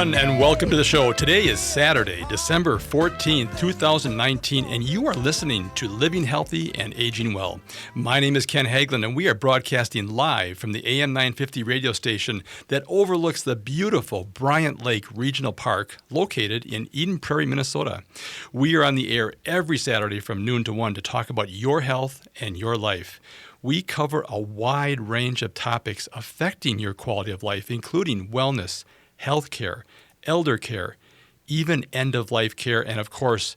everyone, and welcome to the show. Today is Saturday, December 14th, 2019, and you are listening to Living Healthy and Aging Well. My name is Ken Hagelin, and we are broadcasting live from the AM 950 radio station that overlooks the beautiful Bryant Lake Regional Park located in Eden Prairie, Minnesota. We are on the air every Saturday from noon to 1 to talk about your health and your life. We cover a wide range of topics affecting your quality of life, including wellness, healthcare, elder care, even end-of-life care, and of course,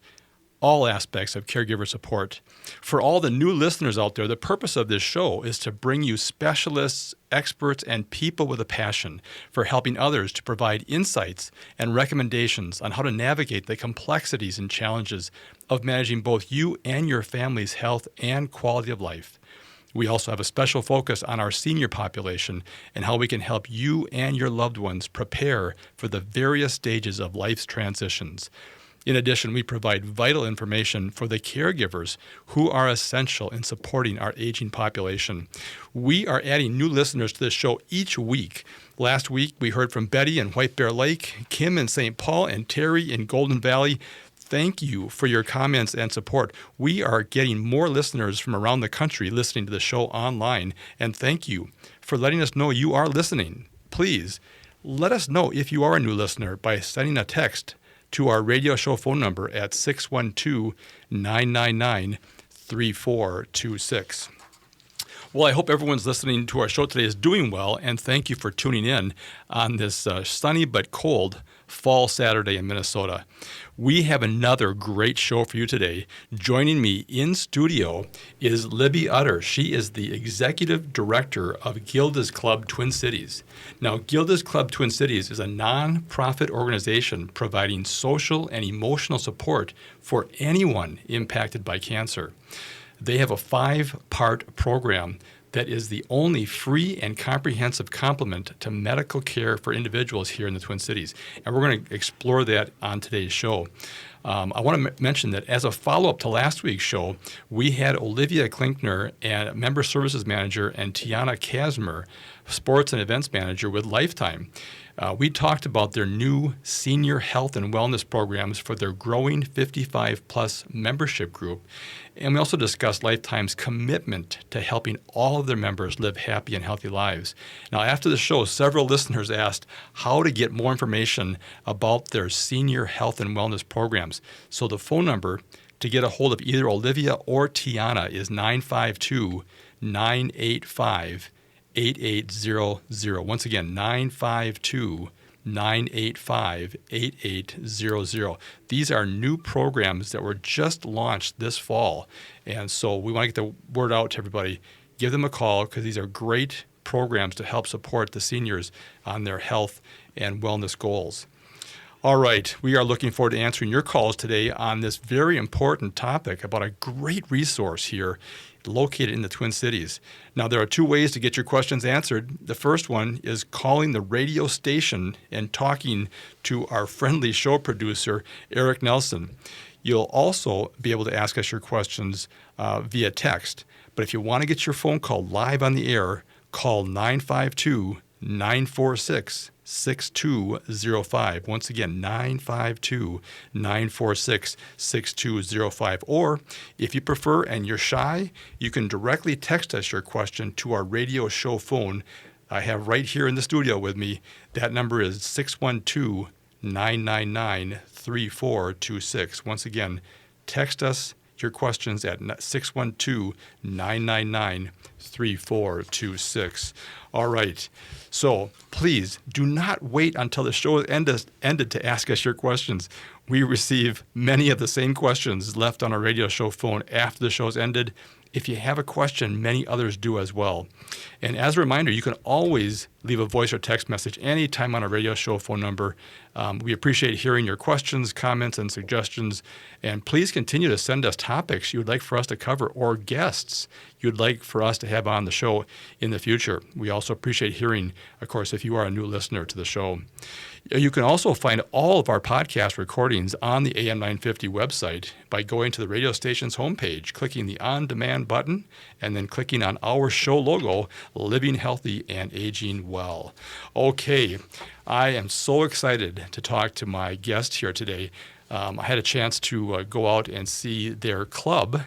all aspects of caregiver support. For all the new listeners out there, the purpose of this show is to bring you specialists, experts, and people with a passion for helping others to provide insights and recommendations on how to navigate the complexities and challenges of managing both you and your family's health and quality of life. We also have a special focus on our senior population and how we can help you and your loved ones prepare for the various stages of life's transitions. In addition, we provide vital information for the caregivers who are essential in supporting our aging population. We are adding new listeners to this show each week. Last week, we heard from Betty in White Bear Lake, Kim in St. Paul, and Terry in Golden Valley. Thank you for your comments and support. We are getting more listeners from around the country listening to the show online, and thank you for letting us know you are listening. Please let us know if you are a new listener by sending a text to our radio show phone number at 612-999-3426. Well, I hope everyone's listening to our show today is doing well, and thank you for tuning in on this sunny but cold fall Saturday in Minnesota. We have another great show for you today. Joining me in studio is Libby Utter. She is the executive director of Gilda's Club Twin Cities. Now, Gilda's Club Twin Cities is a non-profit organization providing social and emotional support for anyone impacted by cancer. They have a 5-part program that is the only free and comprehensive complement to medical care for individuals here in the Twin Cities. And we're going to explore that on today's show. I want to mention that as a follow-up to last week's show, we had Olivia Klinkner, and Member Services Manager, and Tiana Kasmer, Sports and Events Manager with Lifetime. We talked about their new senior health and wellness programs for their growing 55-plus membership group. And we also discussed Lifetime's commitment to helping all of their members live happy and healthy lives. Now, after the show, several listeners asked how to get more information about their senior health and wellness programs. So the phone number to get a hold of either Olivia or Tiana is 952-985-8800. Once again, 952-985-8800. These are new programs that were just launched this fall, and so we want to get the word out to everybody. Give them a call because these are great programs to help support the seniors on their health and wellness goals. All right, we are looking forward to answering your calls today on this very important topic about a great resource here located in the Twin Cities. Now, there are 2 ways to get your questions answered. The first one is calling the radio station and talking to our friendly show producer, Eric Nelson. You'll also be able to ask us your questions via text. But if you want to get your phone call live on the air, call 952-946-6205. Once again, 952-946-6205. Or if you prefer and you're shy, you can directly text us your question to our radio show phone. I have right here in the studio with me. That number is 612-999-3426. Once again, text us your questions at 612-999-3426. All right. So please do not wait until the show ended to ask us your questions. We receive many of the same questions left on our radio show phone after the show's ended. If you have a question, many others do as well. And as a reminder, you can always leave a voice or text message anytime on our radio show phone number. We appreciate hearing your questions, comments, and suggestions. And please continue to send us topics you would like for us to cover or guests you'd like for us to have on the show in the future. We also appreciate hearing, of course, if you are a new listener to the show. You can also find all of our podcast recordings on the AM 950 website by going to the radio station's homepage, clicking the On Demand on button and then clicking on our show logo, Living Healthy and Aging Well. Okay, I am so excited to talk to my guest here today. I had a chance to go out and see their club,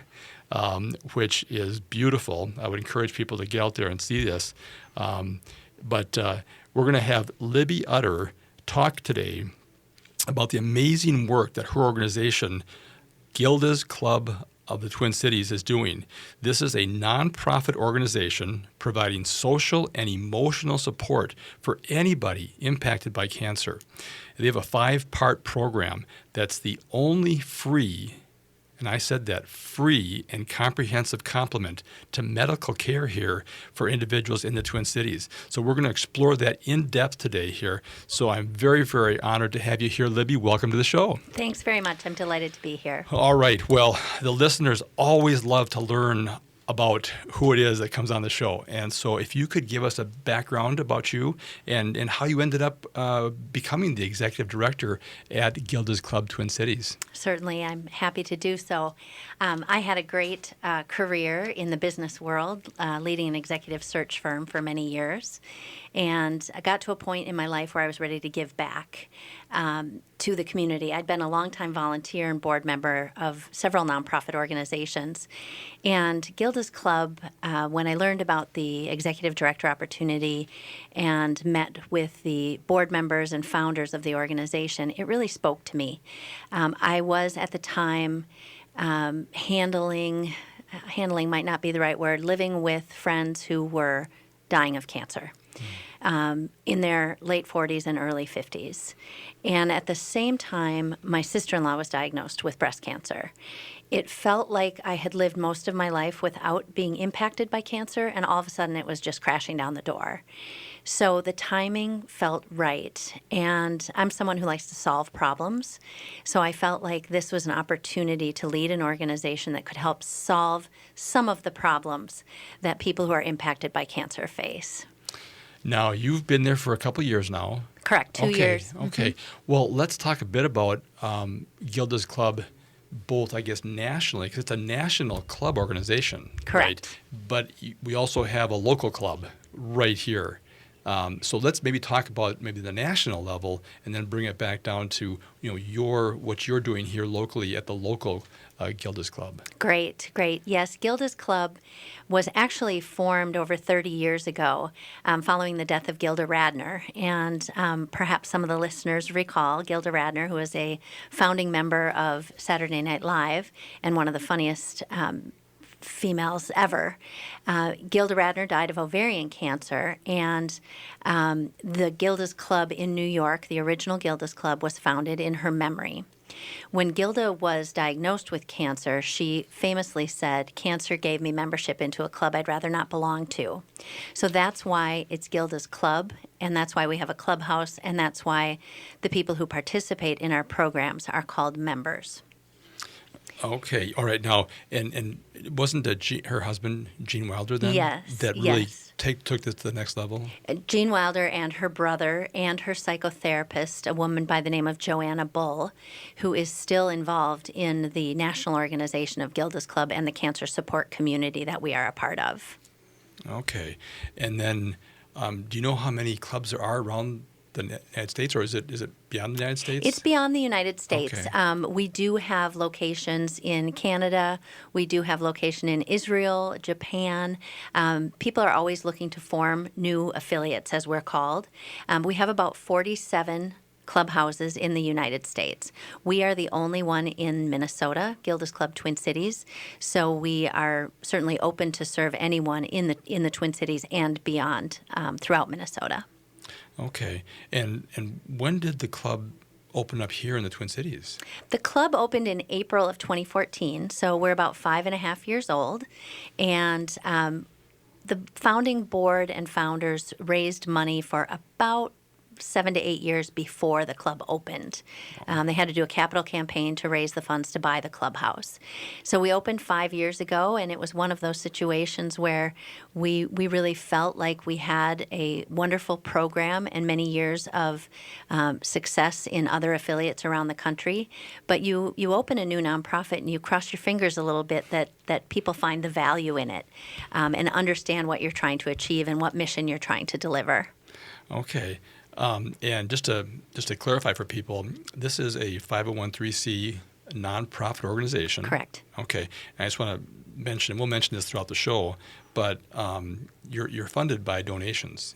which is beautiful. I would encourage people to get out there and see this. But we're going to have Libby Utter talk today about the amazing work that her organization, Gilda's Club of the Twin Cities, is doing. This is a nonprofit organization providing social and emotional support for anybody impacted by cancer. They have a 5-part program that's the only free, and I said that, free and comprehensive complement to medical care here for individuals in the Twin Cities. So we're going to explore that in depth today here. So I'm very, very honored to have you here, Libby. Welcome to the show. Thanks very much. I'm delighted to be here. All right. Well, the listeners always love to learn about who it is that comes on the show. And so if you could give us a background about you and how you ended up becoming the executive director at Gilda's Club Twin Cities. Certainly, I'm happy to do so. I had a great career in the business world, leading an executive search firm for many years. And I got to a point in my life where I was ready to give back to the community. I'd been a longtime volunteer and board member of several nonprofit organizations. And Gilda's Club, when I learned about the executive director opportunity and met with the board members and founders of the organization, it really spoke to me. I was at the time handling might not be the right word, living with friends who were dying of cancer. In their late 40s and early 50s. And at the same time, my sister-in-law was diagnosed with breast cancer. It felt like I had lived most of my life without being impacted by cancer, and all of a sudden it was just crashing down the door. So the timing felt right, and I'm someone who likes to solve problems. So I felt like this was an opportunity to lead an organization that could help solve some of the problems that people who are impacted by cancer face. Now, you've been there for a couple of years now. Correct, 2 years. Okay. Mm-hmm. Well, let's talk a bit about Gilda's Club, both, I guess, nationally, because it's a national club organization. Correct. Right? But we also have a local club right here. So let's maybe talk about maybe the national level and then bring it back down to what you're doing here locally at the local Gilda's Club. Great. Yes, Gilda's Club was actually formed over 30 years ago following the death of Gilda Radner. And perhaps some of the listeners recall Gilda Radner, who was a founding member of Saturday Night Live and one of the funniest females ever. Gilda Radner died of ovarian cancer, and the Gilda's Club in New York, the original Gilda's Club, was founded in her memory. When Gilda was diagnosed with cancer, she famously said, "Cancer gave me membership into a club I'd rather not belong to." So that's why it's Gilda's Club, and that's why we have a clubhouse, and that's why the people who participate in our programs are called members. Okay, all right. Now, and wasn't her husband, Gene Wilder, then? Yes. That really took this to the next level? Gene Wilder and her brother and her psychotherapist, a woman by the name of Joanna Bull, who is still involved in the national organization of Gilda's Club and the cancer support community that we are a part of. Okay. And then do you know how many clubs there are around the United States, or is it beyond the United States? It's beyond the United States. Okay. We do have locations in Canada. We do have location in Israel, Japan. People are always looking to form new affiliates, as we're called. We have about 47 clubhouses in the United States. We are the only one in Minnesota, Gilda's Club Twin Cities. So we are certainly open to serve anyone in the Twin Cities and beyond throughout Minnesota. Okay. And when did the club open up here in the Twin Cities? The club opened in April of 2014, so we're about 5.5 years old. And the founding board and founders raised money for about 7 to 8 years before the club opened. They had to do a capital campaign to raise the funds to buy the clubhouse. So we opened 5 years ago, and it was one of those situations where we really felt like we had a wonderful program and many years of success in other affiliates around the country. But you open a new nonprofit and you cross your fingers a little bit that people find the value in it and understand what you're trying to achieve and what mission you're trying to deliver. Okay. And just to clarify for people, this is a 501(c) nonprofit organization. Correct. Okay. And I just want to mention, we'll mention this throughout the show, but you're funded by donations.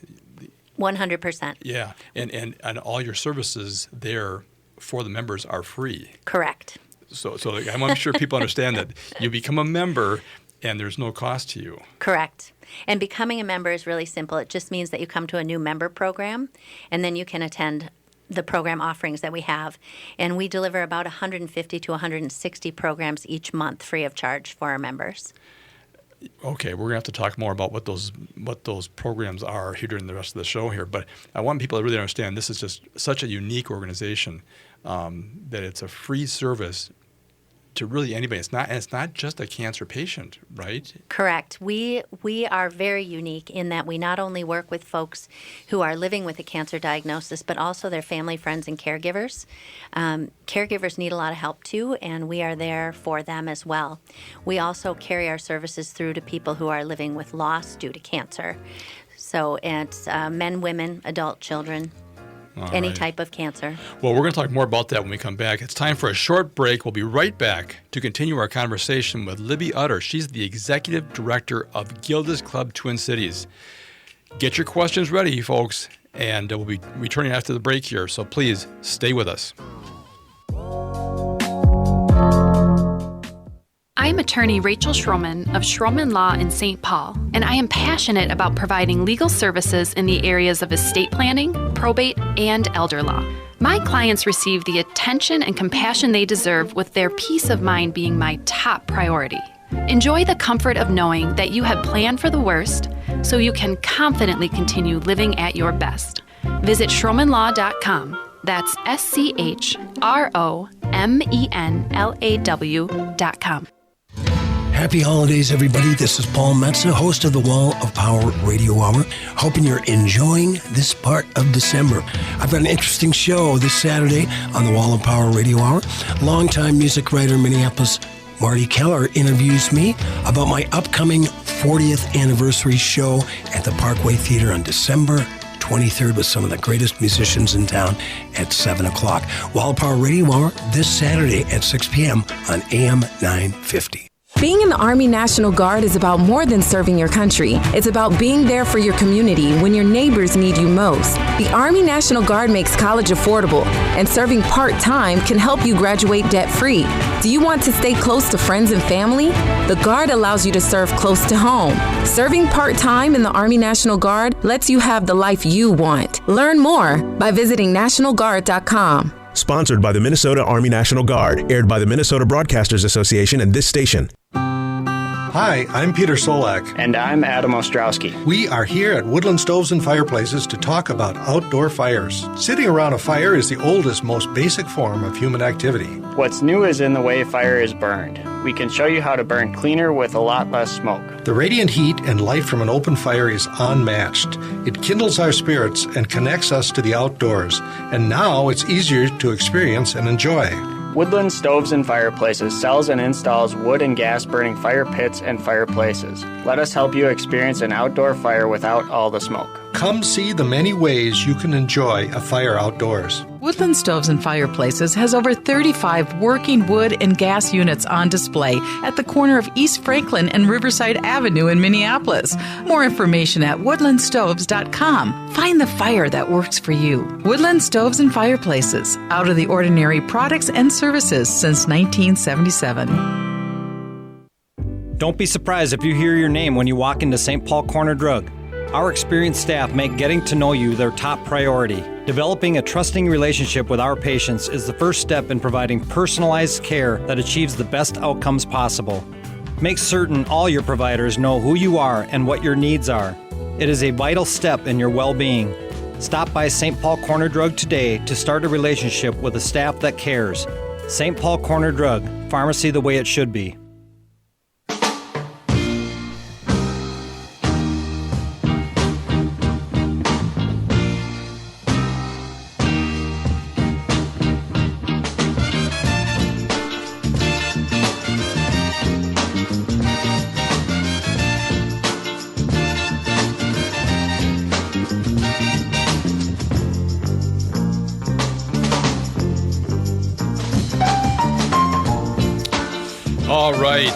100%. Yeah. And all your services there for the members are free. Correct. So I want to make sure people understand that you become a member and there's no cost to you. Correct. And becoming a member is really simple. It just means that you come to a new member program, and then you can attend the program offerings that we have. And we deliver about 150 to 160 programs each month free of charge for our members. Okay, we're going to have to talk more about what those programs are here during the rest of the show here. But I want people to really understand this is just such a unique organization that it's a free service to really anybody. It's not just a cancer patient, right? Correct. We are very unique in that we not only work with folks who are living with a cancer diagnosis, but also their family, friends, and caregivers. Caregivers need a lot of help too, and we are there for them as well. We also carry our services through to people who are living with loss due to cancer. So it's men, women, adult children. Any type of cancer. Well, we're going to talk more about that when we come back. It's time for a short break. We'll be right back to continue our conversation with Libby Utter. She's the Executive Director of Gilda's Club Twin Cities. Get your questions ready, folks, and we'll be returning after the break here, so please stay with us. I'm attorney Rachel Schroman of Schroman Law in St. Paul, and I am passionate about providing legal services in the areas of estate planning, probate, and elder law. My clients receive the attention and compassion they deserve, with their peace of mind being my top priority. Enjoy the comfort of knowing that you have planned for the worst so you can confidently continue living at your best. Visit schromanlaw.com. That's SCHROMENLAW.com. Happy holidays, everybody. This is Paul Metza, host of the Wall of Power Radio Hour. Hoping you're enjoying this part of December. I've got an interesting show this Saturday on the Wall of Power Radio Hour. Longtime music writer in Minneapolis, Marty Keller, interviews me about my upcoming 40th anniversary show at the Parkway Theater on December 23rd with some of the greatest musicians in town at 7 o'clock. Wall of Power Radio Hour this Saturday at 6 p.m. on AM 950. Being in the Army National Guard is about more than serving your country. It's about being there for your community when your neighbors need you most. The Army National Guard makes college affordable, and serving part-time can help you graduate debt-free. Do you want to stay close to friends and family? The Guard allows you to serve close to home. Serving part-time in the Army National Guard lets you have the life you want. Learn more by visiting nationalguard.com. Sponsored by the Minnesota Army National Guard, aired by the Minnesota Broadcasters Association and this station. Hi, I'm Peter Solak. And I'm Adam Ostrowski. We are here at Woodland Stoves and Fireplaces to talk about outdoor fires. Sitting around a fire is the oldest, most basic form of human activity. What's new is in the way fire is burned. We can show you how to burn cleaner with a lot less smoke. The radiant heat and light from an open fire is unmatched. It kindles our spirits and connects us to the outdoors. And now it's easier to experience and enjoy. Woodland Stoves and Fireplaces sells and installs wood and gas burning fire pits and fireplaces. Let us help you experience an outdoor fire without all the smoke. Come see the many ways you can enjoy a fire outdoors. Woodland Stoves and Fireplaces has over 35 working wood and gas units on display at the corner of East Franklin and Riverside Avenue in Minneapolis. More information at woodlandstoves.com. Find the fire that works for you. Woodland Stoves and Fireplaces, out of the ordinary products and services since 1977. Don't be surprised if you hear your name when you walk into St. Paul Corner Drug. Our experienced staff make getting to know you their top priority. Developing a trusting relationship with our patients is the first step in providing personalized care that achieves the best outcomes possible. Make certain all your providers know who you are and what your needs are. It is a vital step in your well-being. Stop by St. Paul Corner Drug today to start a relationship with a staff that cares. St. Paul Corner Drug, pharmacy the way it should be. All right.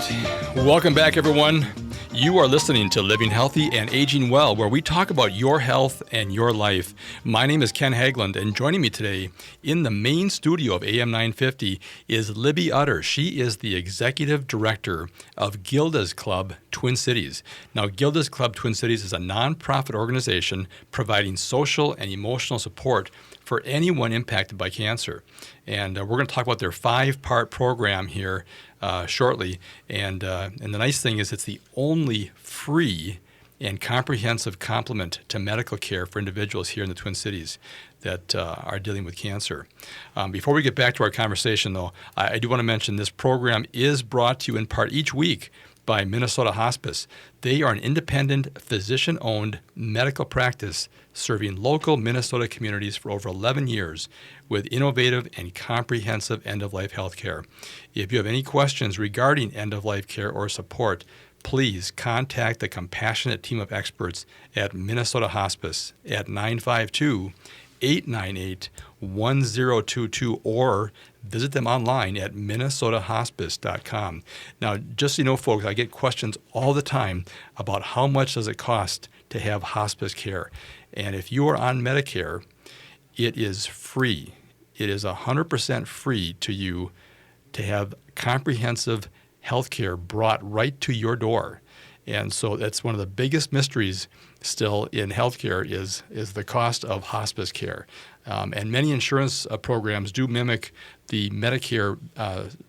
Welcome back, everyone. You are listening to Living Healthy and Aging Well, where we talk about your health and your life. My name is Ken Haglund, and joining me today in the main studio of AM 950 is Libby Utter. She is the executive director of Gilda's Club Twin Cities. Now, Gilda's Club Twin Cities is a nonprofit organization providing social and emotional support for anyone impacted by cancer. And we're going to talk about their 5-part program here shortly. And the nice thing is it's the only free and comprehensive complement to medical care for individuals here in the Twin Cities that are dealing with cancer. Before we get back to our conversation, though, I do want to mention this program is brought to you in part each week by Minnesota Hospice. They are an independent, physician-owned medical practice serving local Minnesota communities for over 11 years with innovative and comprehensive end-of-life health care. If you have any questions regarding end-of-life care or support, please contact the compassionate team of experts at Minnesota Hospice at 952-898-1022 or visit them online at minnesotahospice.com. Now, just so you know, folks, I get questions all the time about how much does it cost to have hospice care. And if you are on Medicare, it is free. It is 100% free to you to have comprehensive health care brought right to your door. And so that's one of the biggest mysteries still in healthcare is the cost of hospice care. And many insurance programs do mimic the Medicare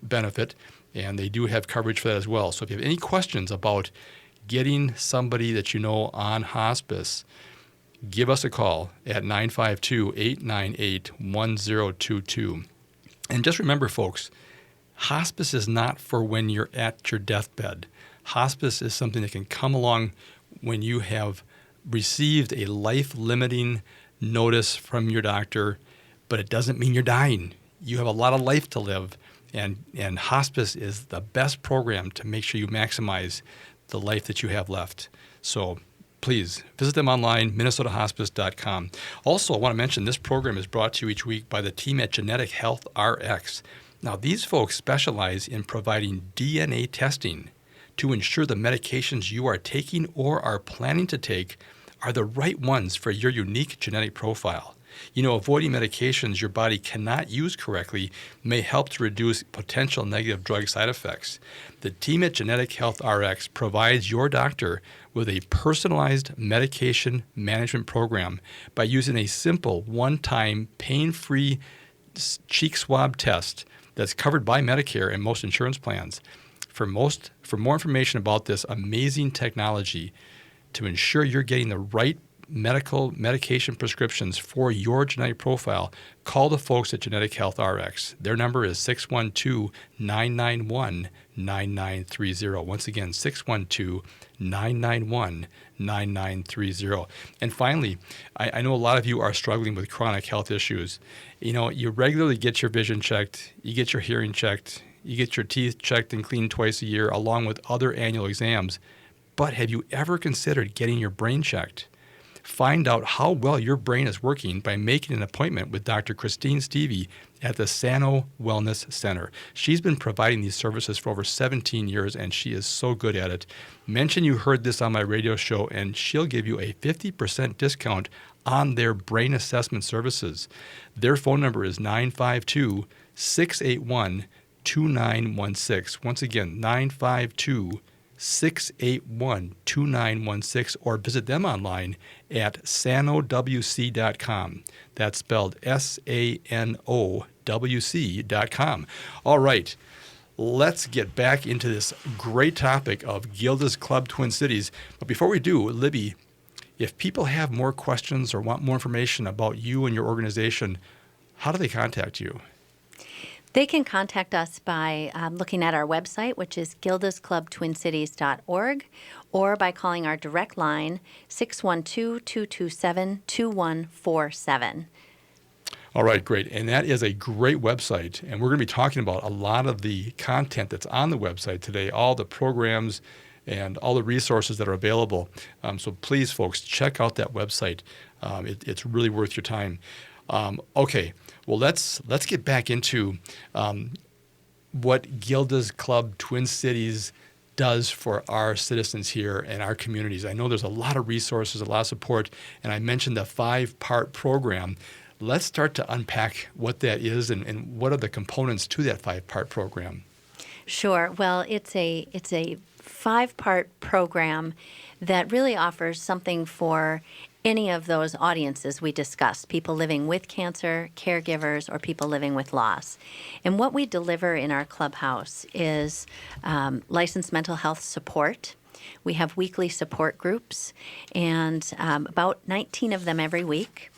benefit, and they do have coverage for that as well. So if you have any questions about getting somebody that you know on hospice, give us a call at 952-898-1022. And just remember, folks, hospice is not for when you're at your deathbed. Hospice is something that can come along when you have received a life-limiting notice from your doctor, but it doesn't mean you're dying. You have a lot of life to live, and hospice is the best program to make sure you maximize the life that you have left. So please visit them online, minnesotahospice.com. Also, I want to mention this program is brought to you each week by the team at Genetic Health RX. Now, these folks specialize in providing DNA testing to ensure the medications you are taking or are planning to take are the right ones for your unique genetic profile. You know, avoiding medications your body cannot use correctly may help to reduce potential negative drug side effects. The team at Genetic Health RX provides your doctor with a personalized medication management program by using a simple one-time pain-free cheek swab test that's covered by Medicare and most insurance plans. For more information about this amazing technology to ensure you're getting the right medication prescriptions for your genetic profile, call the folks at Genetic Health RX. Their number is 612-991-9930. Once again, 612-991-9930. And finally, I know a lot of you are struggling with chronic health issues. You know, you regularly get your vision checked, you get your hearing checked, you get your teeth checked and cleaned twice a year, along with other annual exams. But have you ever considered getting your brain checked? Find out how well your brain is working by making an appointment with Dr. Christine Stevie at the Sano Wellness Center. She's been providing these services for over 17 years, and she is so good at it. Mention you heard this on my radio show, and she'll give you a 50% discount on their brain assessment services. Their phone number is 952-681-2916. Once again, 952-681-2916, or visit them online at sanowc.com. That's spelled SANOWC.com. All right, let's get back into this great topic of Gilda's Club Twin Cities. But before we do, Libby, If people have more questions or want more information about you and your organization, how do they contact you? They can contact us by looking at our website, which is gildasclubtwincities.org, or by calling our direct line, 612-227-2147. All right, great. And that is a great website. And we're going to be talking about a lot of the content that's on the website today, all the programs and all the resources that are available. So please, folks, check out that website. It's really worth your time. Okay, well, let's get back into what Gilda's Club Twin Cities does for our citizens here and our communities. I know there's a lot of resources, a lot of support, and I mentioned the 5-part program. Let's start to unpack what that is and what are the components to that 5-part program. Sure. Well, it's a 5-part program that really offers something for any of those audiences we discussed, people living with cancer, caregivers, or people living with loss. And what we deliver in our clubhouse is licensed mental health support. We have weekly support groups, and about 19 of them every week.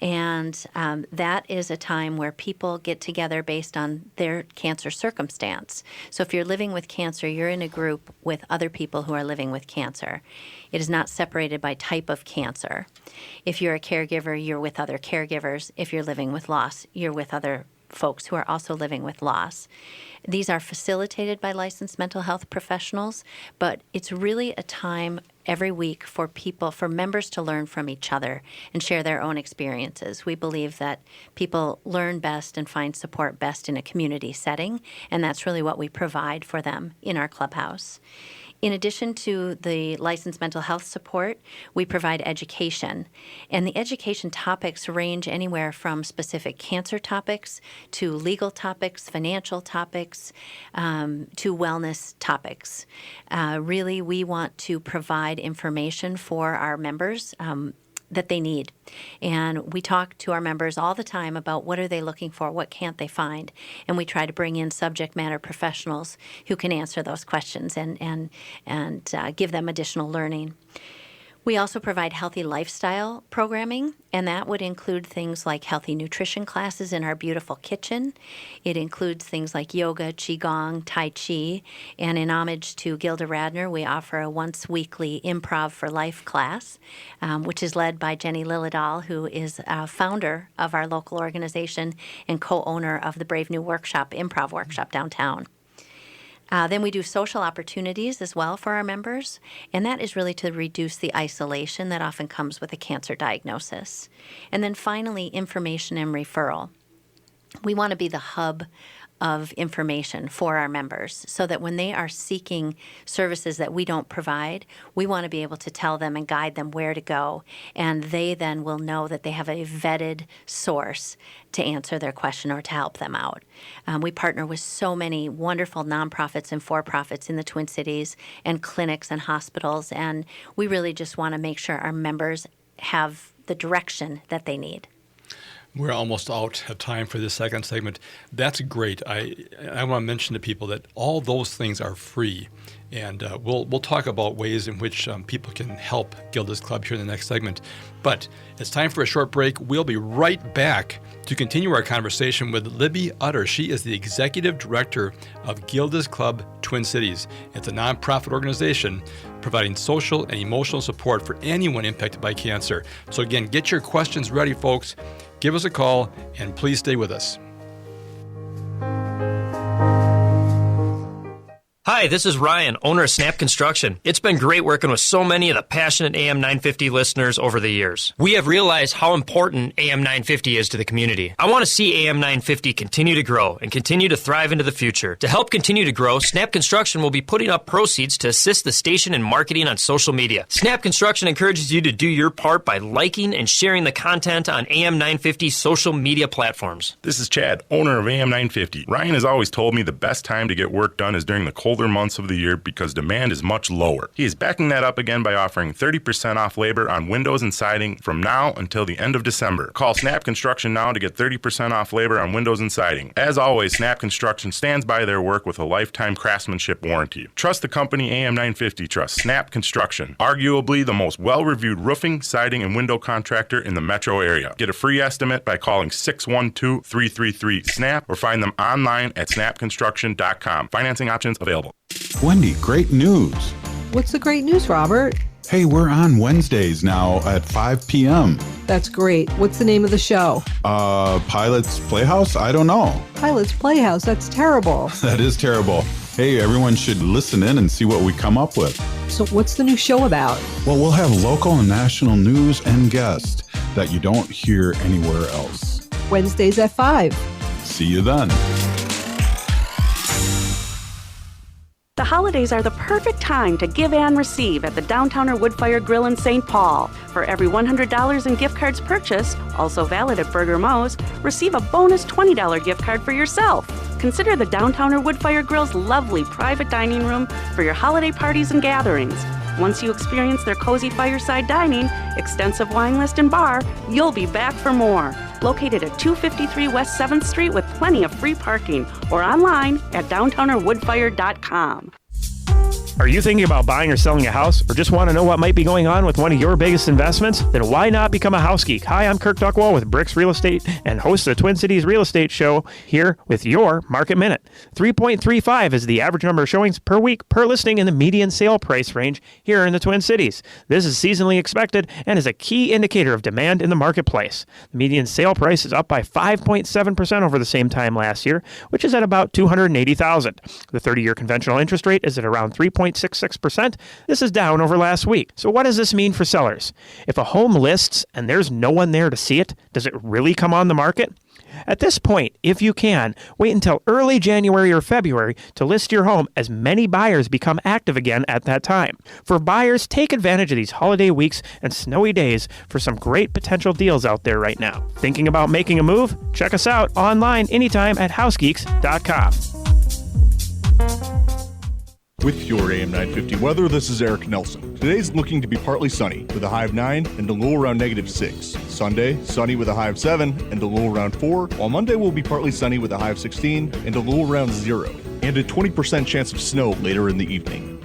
And that is a time where people get together based on their cancer circumstance. So if you're living with cancer, you're in a group with other people who are living with cancer. It is not separated by type of cancer. If you're a caregiver, you're with other caregivers. If you're living with loss, you're with other folks who are also living with loss. These are facilitated by licensed mental health professionals, but it's really a time every week for members to learn from each other and share their own experiences. We believe that people learn best and find support best in a community setting, and that's really what we provide for them in our clubhouse. In addition to the licensed mental health support, we provide education. And the education topics range anywhere from specific cancer topics to legal topics, financial topics, to wellness topics. Really, we want to provide information for our members that they need. And we talk to our members all the time about what are they looking for, what can't they find, and we try to bring in subject matter professionals who can answer those questions and give them additional learning. We also provide healthy lifestyle programming, and that would include things like healthy nutrition classes in our beautiful kitchen. It includes things like yoga, qigong, tai chi, and in homage to Gilda Radner, we offer a once-weekly Improv for Life class, which is led by Jenny Lillidahl, who is a founder of our local organization and co-owner of the Brave New Workshop, Improv Workshop downtown. Then we do social opportunities as well for our members, and that is really to reduce the isolation that often comes with a cancer diagnosis. And then finally, information and referral. We want to be the hub of information for our members so that when they are seeking services that we don't provide, we want to be able to tell them and guide them where to go, and they then will know that they have a vetted source to answer their question or to help them out. We partner with so many wonderful nonprofits and for-profits in the Twin Cities and clinics and hospitals, and we really just want to make sure our members have the direction that they need. We're almost out of time for this second segment. That's great. I want to mention to people that all those things are free. And we'll talk about ways in which people can help Gilda's Club here in the next segment. But it's time for a short break. We'll be right back to continue our conversation with Libby Utter. She is the Executive Director of Gilda's Club Twin Cities. It's a nonprofit organization providing social and emotional support for anyone impacted by cancer. So again, get your questions ready, folks. Give us a call, and please stay with us. Hi, this is Ryan, owner of Snap Construction. It's been great working with so many of the passionate AM 950 listeners over the years. We have realized how important AM 950 is to the community. I want to see AM 950 continue to grow and continue to thrive into the future. To help continue to grow, Snap Construction will be putting up proceeds to assist the station in marketing on social media. Snap Construction encourages you to do your part by liking and sharing the content on AM 950 social media platforms. This is Chad, owner of AM 950. Ryan has always told me the best time to get work done is during the cold colder months of the year because demand is much lower. He is backing that up again by offering 30% off labor on windows and siding from now until the end of December. Call Snap Construction now to get 30% off labor on windows and siding. As always, Snap Construction stands by their work with a lifetime craftsmanship warranty. Trust the company AM950 trusts Snap Construction, arguably the most well-reviewed roofing, siding, and window contractor in the metro area. Get a free estimate by calling 612-333-SNAP or find them online at snapconstruction.com. Financing options available. Wendy, great news. What's the great news, Robert? Hey, we're on Wednesdays now at 5 p.m. That's great. What's the name of the show? Pilot's Playhouse? I don't know. Pilot's Playhouse? That's terrible. That is terrible. Hey, everyone should listen in and see what we come up with. So what's the new show about? Well, we'll have local and national news and guests that you don't hear anywhere else. Wednesdays at 5. See you then. The holidays are the perfect time to give and receive at the Downtowner Woodfire Grill in St. Paul. For every $100 in gift cards purchased, also valid at Burger Mo's, receive a bonus $20 gift card for yourself. Consider the Downtowner Woodfire Grill's lovely private dining room for your holiday parties and gatherings. Once you experience their cozy fireside dining, extensive wine list and bar, you'll be back for more. Located at 253 West 7th Street with plenty of free parking or online at downtownerwoodfire.com. Are you thinking about buying or selling a house, or just want to know what might be going on with one of your biggest investments? Then why not become a house geek? Hi, I'm Kirk Duckwall with Bricks Real Estate and host of the Twin Cities Real Estate Show here with your Market Minute. 3.35 is the average number of showings per week per listing in the median sale price range here in the Twin Cities. This is seasonally expected and is a key indicator of demand in the marketplace. The median sale price is up by 5.7% over the same time last year, which is at about $280,000. The 30-year conventional interest rate is at around 3.66%. This is down over last week. So what does this mean for sellers? If a home lists and there's no one there to see it, does it really come on the market? At this point, if you can, wait until early January or February to list your home as many buyers become active again at that time. For buyers, take advantage of these holiday weeks and snowy days for some great potential deals out there right now. Thinking about making a move? Check us out online anytime at housegeeks.com. With your AM 950 weather, this is Eric Nelson. Today's looking to be partly sunny with a high of 9 and a low around -6. Sunday, sunny with a high of 7 and a low around 4, while Monday will be partly sunny with a high of 16 and a low around 0, and a 20% chance of snow later in the evening.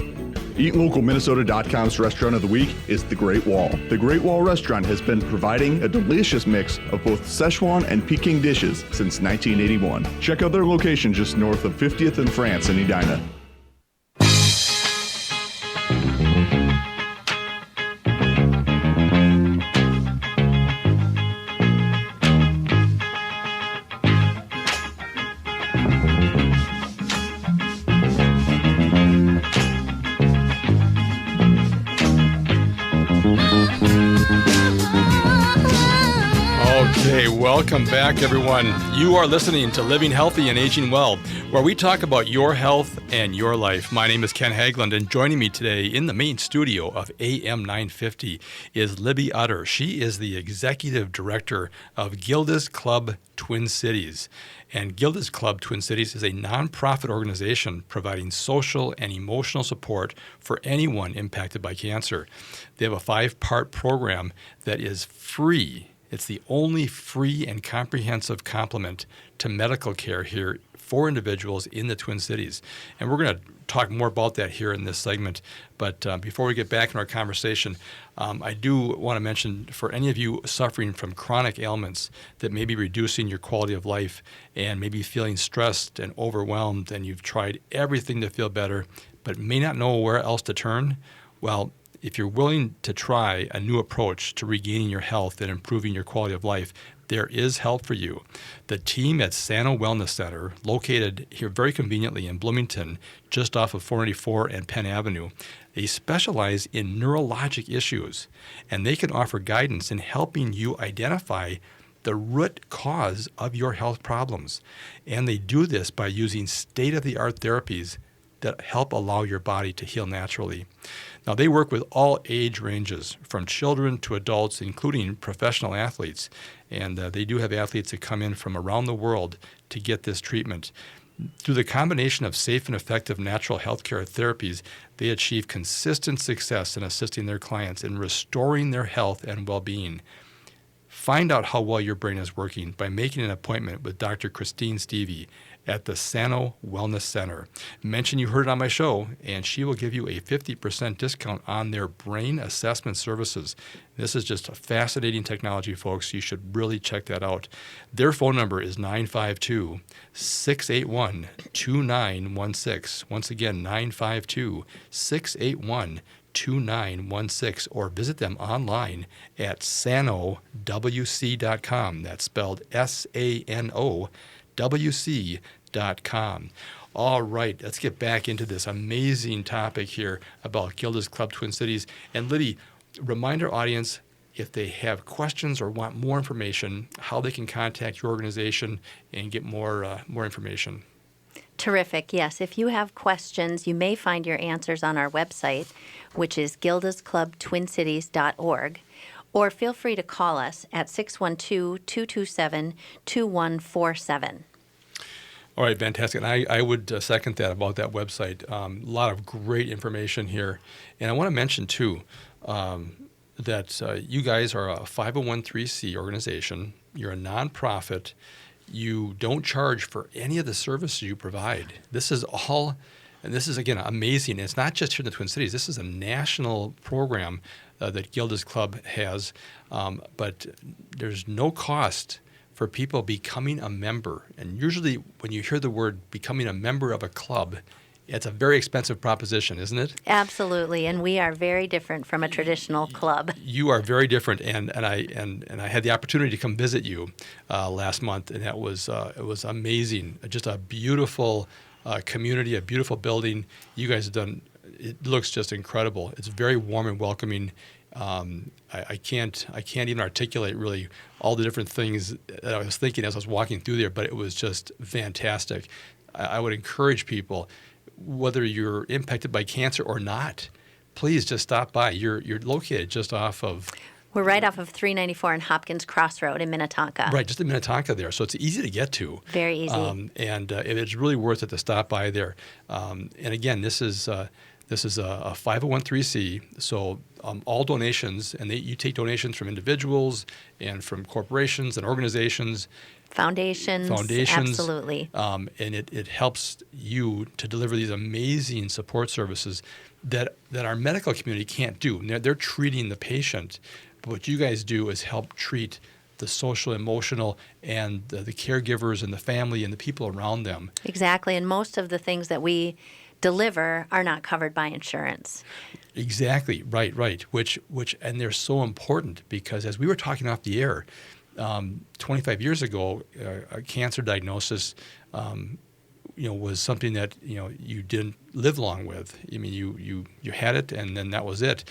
EatLocalMinnesota.com's restaurant of the week is The Great Wall. The Great Wall restaurant has been providing a delicious mix of both Szechuan and Peking dishes since 1981. Check out their location just north of 50th and France in Edina. Okay, welcome back, everyone. You are listening to Living Healthy and Aging Well, where we talk about your health and your life. My name is Ken Hageland, and joining me today in the main studio of AM 950 is Libby Utter. She is the executive director of Gilda's Club Twin Cities. And Gilda's Club Twin Cities is a nonprofit organization providing social and emotional support for anyone impacted by cancer. They have a 5-part program that is free. It's the only free and comprehensive complement to medical care here for individuals in the Twin Cities. And we're going to talk more about that here in this segment. But before we get back in our conversation, I do want to mention for any of you suffering from chronic ailments that may be reducing your quality of life and maybe feeling stressed and overwhelmed, and you've tried everything to feel better but may not know where else to turn, well, if you're willing to try a new approach to regaining your health and improving your quality of life, there is help for you. The team at Sano Wellness Center, located here very conveniently in Bloomington, just off of 494 and Penn Avenue, they specialize in neurologic issues, and they can offer guidance in helping you identify the root cause of your health problems. And they do this by using state-of-the-art therapies that help allow your body to heal naturally. Now, they work with all age ranges, from children to adults, including professional athletes. And they do have athletes that come in from around the world to get this treatment. Through the combination of safe and effective natural healthcare therapies, they achieve consistent success in assisting their clients in restoring their health and well-being. Find out how well your brain is working by making an appointment with Dr. Christine Stevie at the Sano Wellness Center. Mention you heard it on my show, and she will give you a 50% discount on their brain assessment services. This is just a fascinating technology, folks. You should really check that out. Their phone number is 952-681-2916. Once again, 952-681-2916, or visit them online at sanowc.com. That's spelled SANOWC.com. All right, let's get back into this amazing topic here about Gilda's Club Twin Cities. And Liddy, remind our audience, if they have questions or want more information, how they can contact your organization and get more information. Terrific. Yes, if you have questions, you may find your answers on our website, which is gildasclubtwincities.org, or feel free to call us at 612-227-2147. All right, fantastic. And I would second that about that website. A lot of great information here. And I want to mention, too, that you guys are a 501(c) organization. You're a nonprofit. You don't charge for any of the services you provide. This is all, and this is, again, amazing. It's not just here in the Twin Cities. This is a national program that Gilda's Club has, but there's no cost for people becoming a member. And usually when you hear the word becoming a member of a club, it's a very expensive proposition, isn't it? Absolutely, and we are very different from a traditional club. You are very different, and I had the opportunity to come visit you last month, and it was amazing. Just a beautiful community, a beautiful building. You guys have done. It looks just incredible. It's very warm and welcoming. I can't even articulate really all the different things that I was thinking as I was walking through there, but it was just fantastic. I would encourage people, whether you're impacted by cancer or not, please just stop by. You're located just off of... We're right off of 394 and Hopkins Cross Road in Minnetonka. Right, just in Minnetonka there. So it's easy to get to. Very easy. And it's really worth it to stop by there. And again, this is a 501(c), so all donations, and you take donations from individuals and from corporations and organizations. Foundations, absolutely. And it helps you to deliver these amazing support services that our medical community can't do. They're treating the patient, but what you guys do is help treat the social, emotional, and the caregivers and the family and the people around them. Exactly, and most of the things that we deliver are not covered by insurance. Exactly, right. Which and they're so important because as we were talking off the air, 25 years ago, a cancer diagnosis, was something that you didn't live long with. I mean, you had it, and then that was it.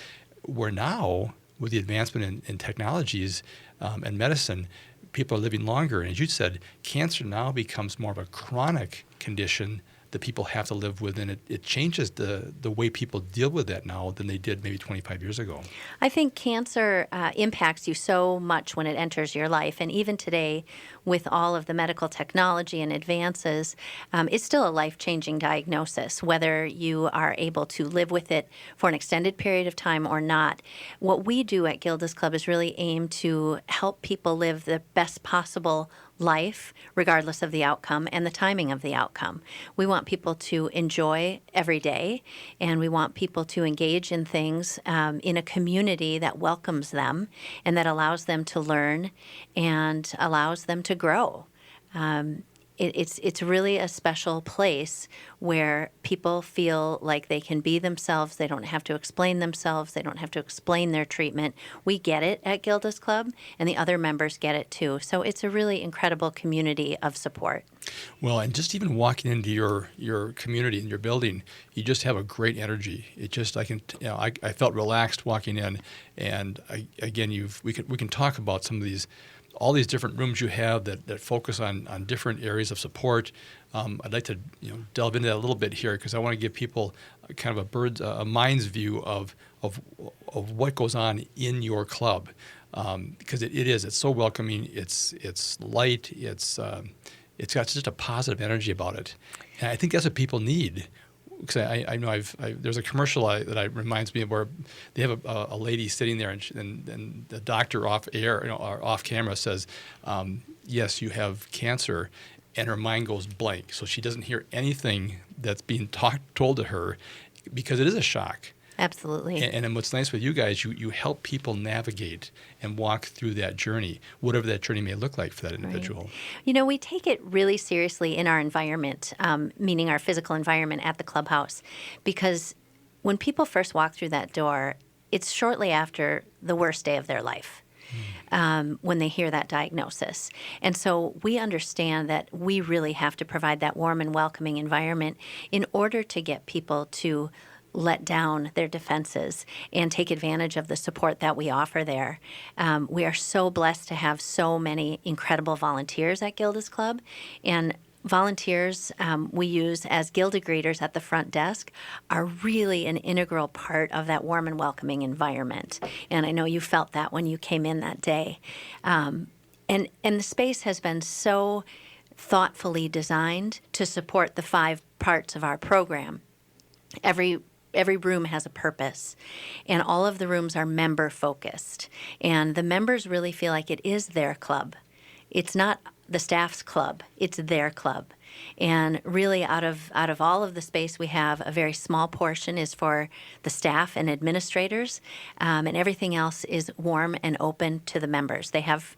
Where now, with the advancement in technologies and medicine, people are living longer. And as you said, cancer now becomes more of a chronic condition that people have to live with, and it changes the way people deal with that now than they did maybe 25 years ago. I think cancer impacts you so much when it enters your life, and even today, with all of the medical technology and advances, it's still a life-changing diagnosis, whether you are able to live with it for an extended period of time or not. What we do at Gilda's Club is really aim to help people live the best possible life, regardless of the outcome and the timing of the outcome. We want people to enjoy every day, and we want people to engage in things in a community that welcomes them and that allows them to learn and allows them to grow. It's really a special place where people feel like they can be themselves. They don't have to explain themselves. They don't have to explain their treatment. We get it at Gilda's Club, and the other members get it too. So it's a really incredible community of support. Well, and just even walking into your community and your building, you just have a great energy. It just I felt relaxed walking in, and we can talk about some of all these different rooms you have that focus on different areas of support. I'd like to delve into that a little bit here because I want to give people kind of a mind's view of what goes on in your club, because it's so welcoming. It's light. it's got just a positive energy about it. And I think that's what people need. Because I know there's a commercial that reminds me of where they have a lady sitting there and the doctor off air, or off camera says, yes, you have cancer, and her mind goes blank. So she doesn't hear anything that's being told to her because it is a shock. Absolutely. And what's nice with you guys, you help people navigate and walk through that journey, whatever that journey may look like for that individual. Right. We take it really seriously in our environment, meaning our physical environment at the clubhouse, because when people first walk through that door, it's shortly after the worst day of their life. When they hear that diagnosis. And so we understand that we really have to provide that warm and welcoming environment in order to get people to let down their defenses and take advantage of the support that we offer there. We are so blessed to have so many incredible volunteers at Gilda's Club. And volunteers we use as Gilda greeters at the front desk are really an integral part of that warm and welcoming environment. And I know you felt that when you came in that day. And the space has been so thoughtfully designed to support the 5 parts of our program. Every room has a purpose, and all of the rooms are member-focused. And the members really feel like it is their club. It's not the staff's club, it's their club. And really out of all of the space we have, a very small portion is for the staff and administrators, and everything else is warm and open to the members. They have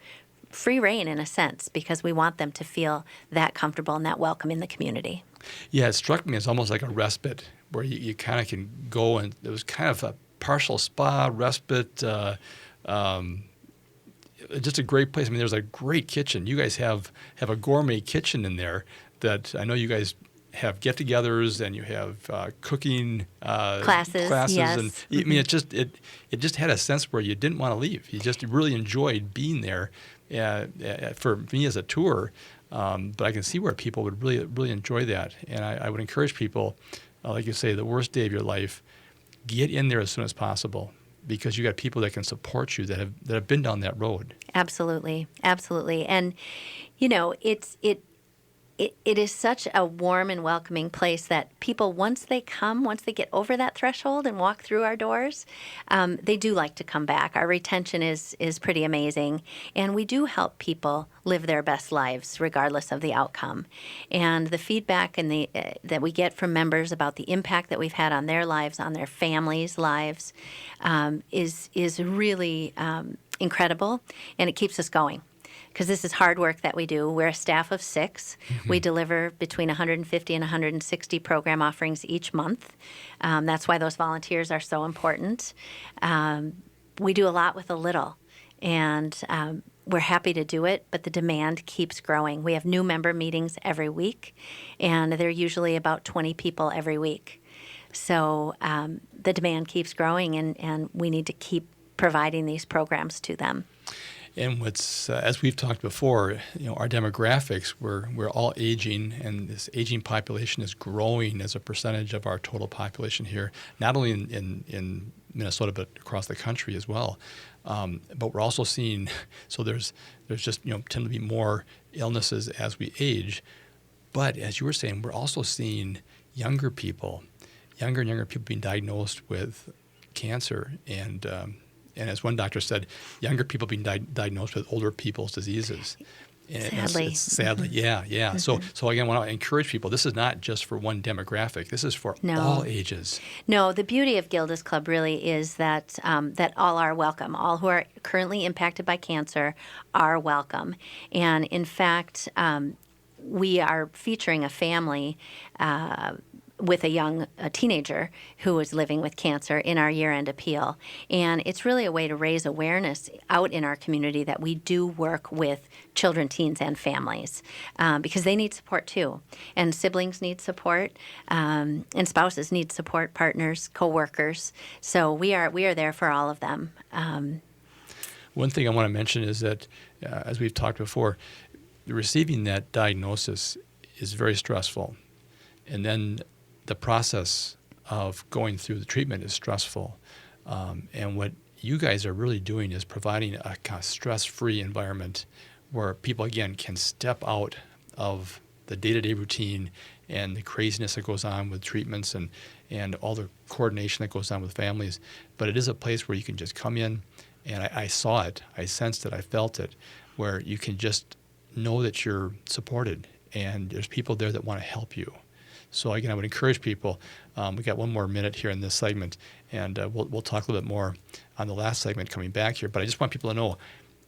free reign in a sense because we want them to feel that comfortable and that welcome in the community. Yeah, it struck me as almost like a respite where you kind of can go, and it was kind of a partial spa, respite, just a great place. I mean, there's a great kitchen. You guys have a gourmet kitchen in there that I know you guys have get-togethers and you have cooking classes. Yes. And I mean, it just had a sense where you didn't want to leave. You just really enjoyed being there. For me as a tour, but I can see where people would really enjoy that. And I would encourage people, like you say, the worst day of your life, get in there as soon as possible, because you got people that can support you that have been down that road. Absolutely, absolutely. And it is such a warm and welcoming place that people, once they get over that threshold and walk through our doors, they do like to come back. Our retention is pretty amazing, and we do help people live their best lives regardless of the outcome. And the feedback and that we get from members about the impact that we've had on their lives, on their families' lives, is really incredible, and it keeps us going. Because this is hard work that we do. We're a staff of 6. Mm-hmm. We deliver between 150 and 160 program offerings each month. That's why those volunteers are so important. We do a lot with a little, and we're happy to do it, but the demand keeps growing. We have new member meetings every week, and they're usually about 20 people every week. So the demand keeps growing, and we need to keep providing these programs to them. And what's as we've talked before, our demographics, we're all aging, and this aging population is growing as a percentage of our total population here, not only in Minnesota but across the country as well. But we're also seeing, so there's just tend to be more illnesses as we age. But as you were saying, we're also seeing younger and younger people being diagnosed with cancer, and as one doctor said, younger people being diagnosed with older people's diseases. And sadly. Sadly, yeah. Mm-hmm. So again, I want to encourage people, this is not just for one demographic. This is for all ages. No, the beauty of Gilda's Club really is that that all are welcome. All who are currently impacted by cancer are welcome. And in fact, we are featuring a family with a teenager who is living with cancer in our year-end appeal. And it's really a way to raise awareness out in our community that we do work with children, teens, and families because they need support too. And siblings need support, and spouses need support, partners, co-workers. So we are there for all of them. One thing I want to mention is that, as we've talked before, receiving that diagnosis is very stressful. And then the process of going through the treatment is stressful. And what you guys are really doing is providing a kind of stress-free environment where people, again, can step out of the day-to-day routine and the craziness that goes on with treatments and all the coordination that goes on with families. But it is a place where you can just come in, and I saw it, I sensed it, I felt it, where you can just know that you're supported and there's people there that want to help you. So again, I would encourage people. We got one more minute here in this segment, and we'll talk a little bit more on the last segment coming back here. But I just want people to know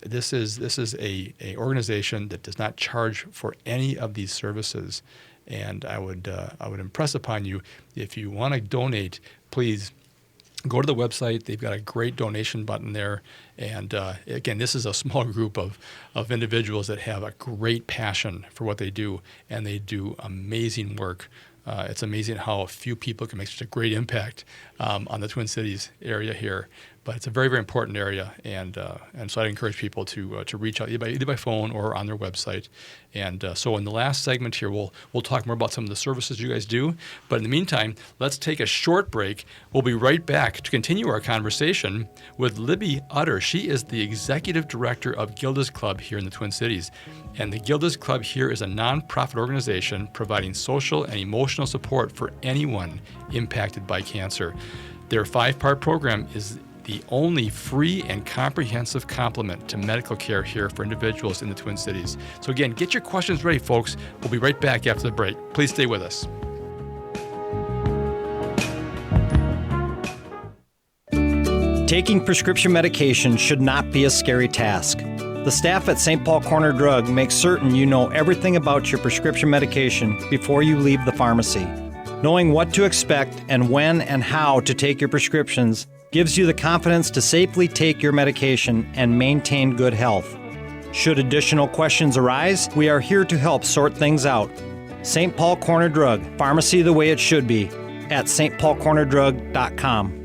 this is a organization that does not charge for any of these services. And I would impress upon you, if you want to donate, please go to the website. They've got a great donation button there. And again, this is a small group of individuals that have a great passion for what they do, and they do amazing work. It's amazing how a few people can make such a great impact on the Twin Cities area here. But it's a very, very important area, and so I'd encourage people to reach out either by phone or on their website. And so in the last segment here, we'll talk more about some of the services you guys do. But in the meantime, let's take a short break. We'll be right back to continue our conversation with Libby Utter. She is the executive director of Gilda's Club here in the Twin Cities. And the Gilda's Club here is a nonprofit organization providing social and emotional support for anyone impacted by cancer. Their 5-part program is the only free and comprehensive complement to medical care here for individuals in the Twin Cities. So again, get your questions ready, folks. We'll be right back after the break. Please stay with us. Taking prescription medication should not be a scary task. The staff at St. Paul Corner Drug makes certain you know everything about your prescription medication before you leave the pharmacy. Knowing what to expect and when and how to take your prescriptions gives you the confidence to safely take your medication and maintain good health. Should additional questions arise, we are here to help sort things out. St. Paul Corner Drug, pharmacy the way it should be, at stpaulcornerdrug.com.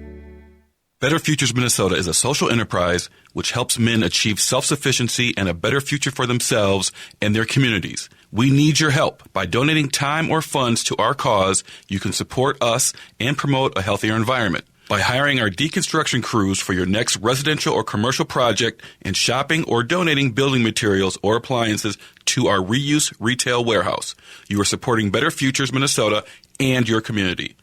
Better Futures Minnesota is a social enterprise which helps men achieve self-sufficiency and a better future for themselves and their communities. We need your help. By donating time or funds to our cause, you can support us and promote a healthier environment. By hiring our deconstruction crews for your next residential or commercial project and shopping or donating building materials or appliances to our reuse retail warehouse, you are supporting Better Futures Minnesota and your community.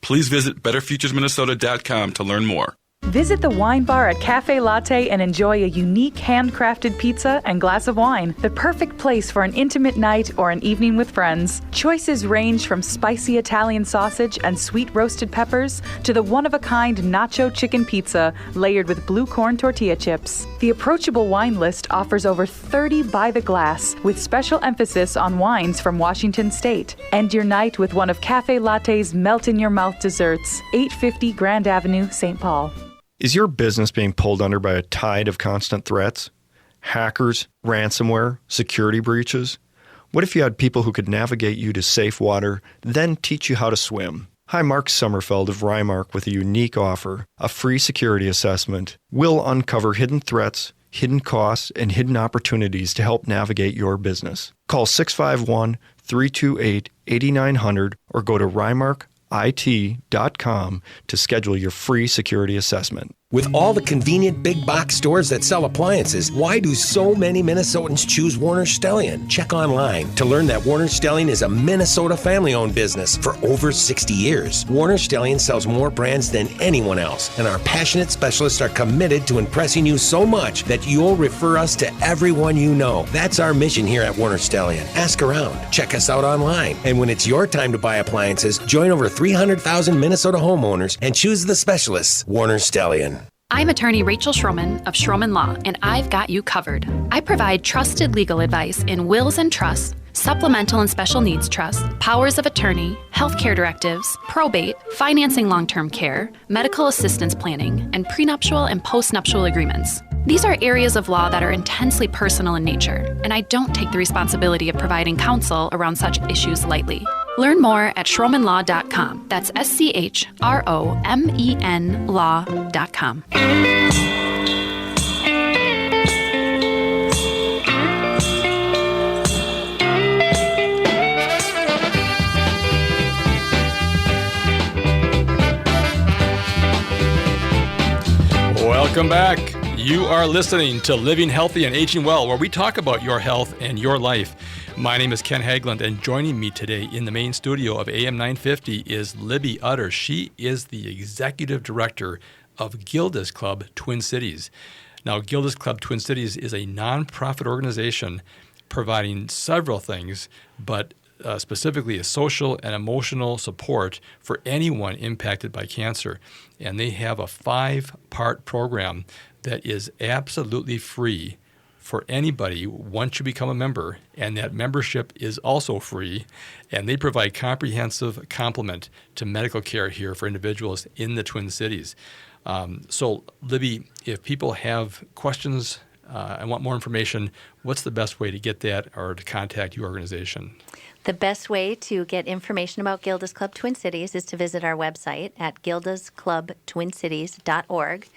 Please visit betterfuturesminnesota.com to learn more. Visit the wine bar at Cafe Latte and enjoy a unique handcrafted pizza and glass of wine. The perfect place for an intimate night or an evening with friends. Choices range from spicy Italian sausage and sweet roasted peppers to the one-of-a-kind nacho chicken pizza layered with blue corn tortilla chips. The approachable wine list offers over 30 by the glass with special emphasis on wines from Washington State. End your night with one of Cafe Latte's melt-in-your-mouth desserts, 850 Grand Avenue, St. Paul. Is your business being pulled under by a tide of constant threats? Hackers, ransomware, security breaches? What if you had people who could navigate you to safe water, then teach you how to swim? Hi, Mark Sommerfeld of Rymark with a unique offer, a free security assessment. We'll uncover hidden threats, hidden costs, and hidden opportunities to help navigate your business. Call 651-328-8900 or go to rymarkit.com to schedule your free security assessment. With all the convenient big box stores that sell appliances, why do so many Minnesotans choose Warner Stellian? Check online to learn that Warner Stellian is a Minnesota family-owned business for over 60 years. Warner Stellian sells more brands than anyone else, and our passionate specialists are committed to impressing you so much that you'll refer us to everyone you know. That's our mission here at Warner Stellian. Ask around, check us out online, and when it's your time to buy appliances, join over 300,000 Minnesota homeowners and choose the specialists, Warner Stellian. I'm attorney Rachel Schroman of Schroman Law, and I've got you covered. I provide trusted legal advice in wills and trusts, supplemental and special needs trusts, powers of attorney, healthcare directives, probate, financing long-term care, medical assistance planning, and prenuptial and postnuptial agreements. These are areas of law that are intensely personal in nature, and I don't take the responsibility of providing counsel around such issues lightly. Learn more at schromenlaw.com. That's SCHROMEN law.com. Welcome back. You are listening to Living Healthy and Aging Well, where we talk about your health and your life. My name is Ken Haglund, and joining me today in the main studio of AM 950 is Libby Utter. She is the executive director of Gilda's Club Twin Cities. Now, Gilda's Club Twin Cities is a nonprofit organization providing several things, but specifically a social and emotional support for anyone impacted by cancer. And they have a 5-part program that is absolutely free for anybody once you become a member, and that membership is also free, and they provide comprehensive complement to medical care here for individuals in the Twin Cities. So, Libby, if people have questions and want more information, what's the best way to get that or to contact your organization? The best way to get information about Gilda's Club Twin Cities is to visit our website at gildasclubtwincities.org,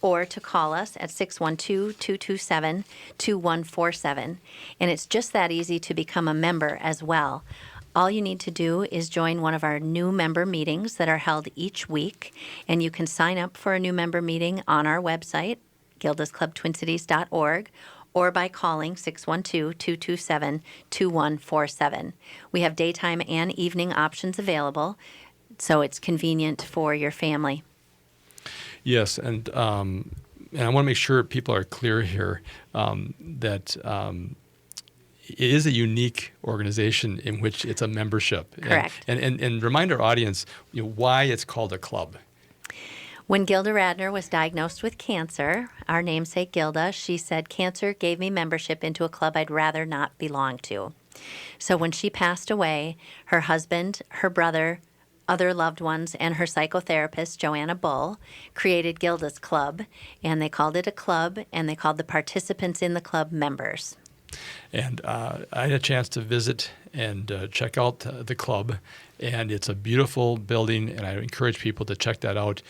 or to call us at 612-227-2147. And it's just that easy to become a member as well. All you need to do is join one of our new member meetings that are held each week, and you can sign up for a new member meeting on our website, gildasclubtwincities.org, or by calling 612-227-2147. We have daytime and evening options available, so it's convenient for your family. Yes, and I want to make sure people are clear here that it is a unique organization in which it's a membership. Correct. And remind our audience why it's called a club. When Gilda Radner was diagnosed with cancer, our namesake Gilda, she said, "Cancer gave me membership into a club I'd rather not belong to." So when she passed away, her husband, her brother, other loved ones, and her psychotherapist, Joanna Bull, created Gilda's Club, and they called it a club, and they called the participants in the club members. And I had a chance to visit and check out the club, and it's a beautiful building, and I encourage people to check that out,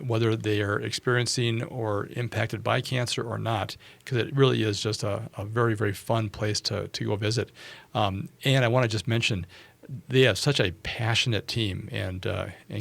whether they are experiencing or impacted by cancer or not, because it really is just a very, very fun place to go visit. And I want to just mention, they have such a passionate team, and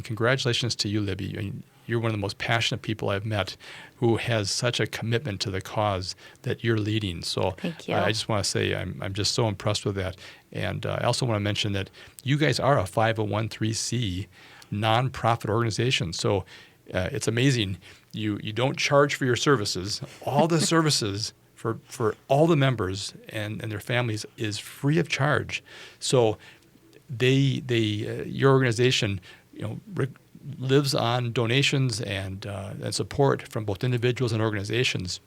congratulations to you, Libby. I mean, you're one of the most passionate people I've met who has such a commitment to the cause that you're leading. So thank you. I just want to say I'm just so impressed with that. And I also want to mention that you guys are a 501(c) nonprofit organization. So it's amazing. You don't charge for your services. All the services for all the members and their families is free of charge. So your organization, lives on donations and support from both individuals and organizations.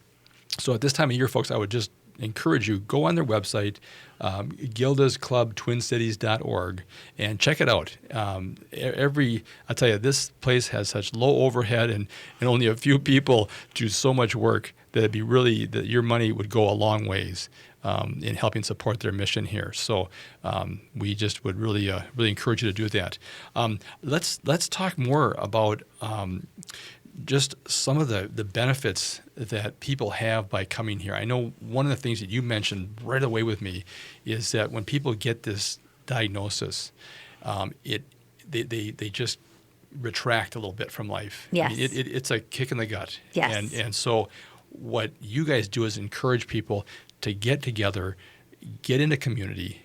So at this time of year, folks, I would just encourage you, go on their website, gildasclubtwincities.org, and check it out. I'll tell you, this place has such low overhead and only a few people do so much work that it'd be really that your money would go a long ways in helping support their mission here. So we just would really encourage you to do that. Let's talk more about just some of the benefits that people have by coming here. I know one of the things that you mentioned right away with me is that when people get this diagnosis, they just retract a little bit from life. Yes. I mean, it's a kick in the gut. Yes. And so what you guys do is encourage people to get together, get into community,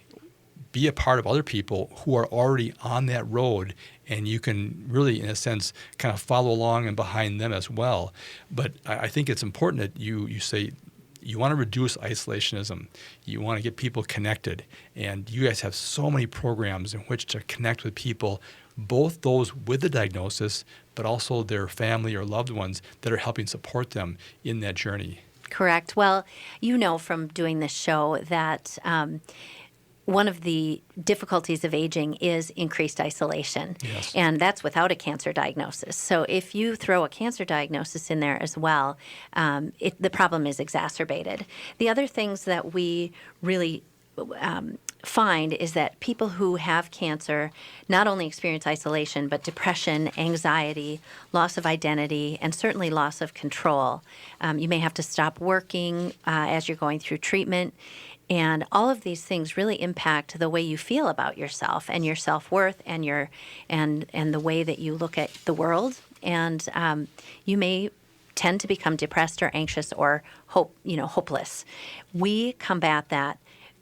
be a part of other people who are already on that road, and you can really, in a sense, kind of follow along and behind them as well. But I think it's important that you say you want to reduce isolationism. You want to get people connected. And you guys have so many programs in which to connect with people, both those with the diagnosis, but also their family or loved ones that are helping support them in that journey. Correct. Well, from doing this show that one of the difficulties of aging is increased isolation. Yes. And that's without a cancer diagnosis. So if you throw a cancer diagnosis in there as well, the problem is exacerbated. The other things that we really find is that people who have cancer not only experience isolation, but depression, anxiety, loss of identity, and certainly loss of control. You may have to stop working as you're going through treatment. And all of these things really impact the way you feel about yourself and your self-worth and the way that you look at the world. And you may tend to become depressed or anxious or hopeless. We combat that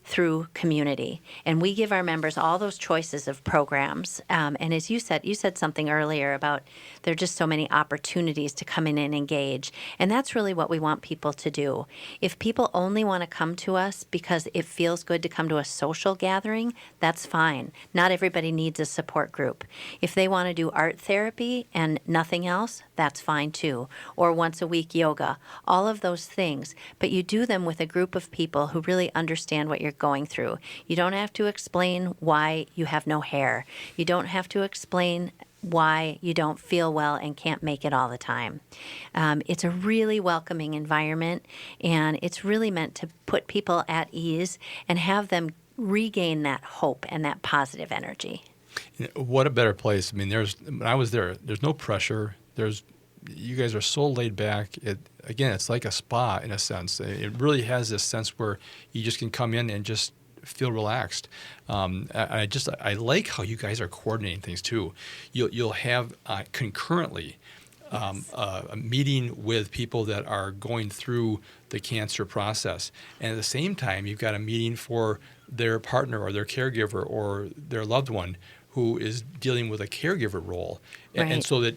through community. And we give our members all those choices of programs. And as you said something earlier about there are just so many opportunities to come in and engage. And that's really what we want people to do. If people only want to come to us because it feels good to come to a social gathering, that's fine. Not everybody needs a support group. If they want to do art therapy and nothing else, that's fine too. Or once a week yoga, all of those things. But you do them with a group of people who really understand what you're going through. You don't have to explain why you have no hair. You don't have to explain why you don't feel well and can't make it all the time. It's a really welcoming environment, and it's really meant to put people at ease and have them regain that hope and that positive energy. What a better place. I mean, when I was there, there's no pressure. You guys are so laid back. It's like a spa in a sense. It really has this sense where you just can come in and just feel relaxed. I like how you guys are coordinating things too. You'll have concurrently a meeting with people that are going through the cancer process, and at the same time, you've got a meeting for their partner or their caregiver or their loved one who is dealing with a caregiver role. Right. And so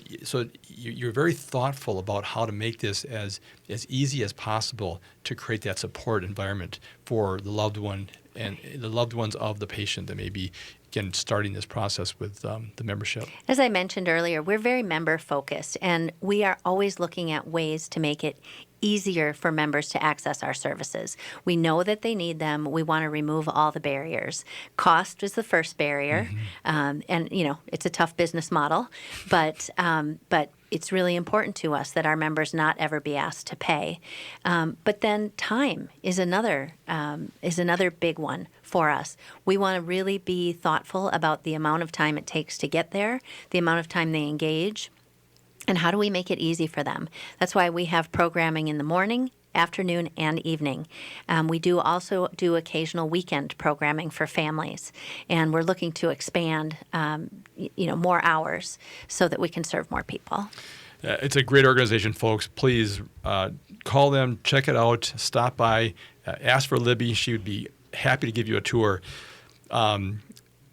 you're very thoughtful about how to make this as easy as possible to create that support environment for the loved one and the loved ones of the patient that may be, again, starting this process with the membership. As I mentioned earlier, we're very member focused, and we are always looking at ways to make it easier for members to access our services. We know that they need them. We want to remove all the barriers. Cost is the first barrier, and it's a tough business model, but it's really important to us that our members not ever be asked to pay. But then time is another big one for us. We want to really be thoughtful about the amount of time it takes to get there, the amount of time they engage, and how do we make it easy for them. That's why we have programming in the morning, afternoon, and evening. We do also do occasional weekend programming for families, and we're looking to expand more hours so that we can serve more people. It's a great organization, folks. Please call them, check it out, stop by, ask for Libby. She would be happy to give you a tour.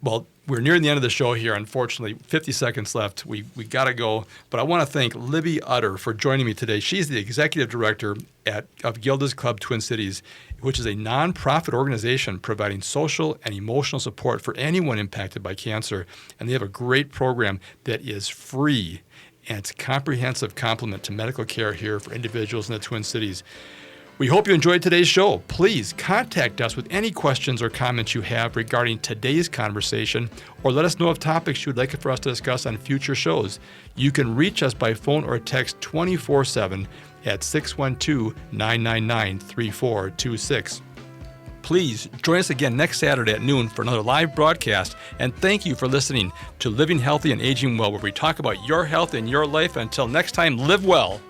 Well, we're nearing the end of the show here. Unfortunately, 50 seconds left. We got to go. But I want to thank Libby Utter for joining me today. She's the executive director of Gilda's Club Twin Cities, which is a nonprofit organization providing social and emotional support for anyone impacted by cancer. And they have a great program that is free, and it's a comprehensive complement to medical care here for individuals in the Twin Cities. We hope you enjoyed today's show. Please contact us with any questions or comments you have regarding today's conversation, or let us know of topics you would like for us to discuss on future shows. You can reach us by phone or text 24/7 at 612-999-3426. Please join us again next Saturday at noon for another live broadcast, and thank you for listening to Living Healthy and Aging Well, where we talk about your health and your life. Until next time, live well.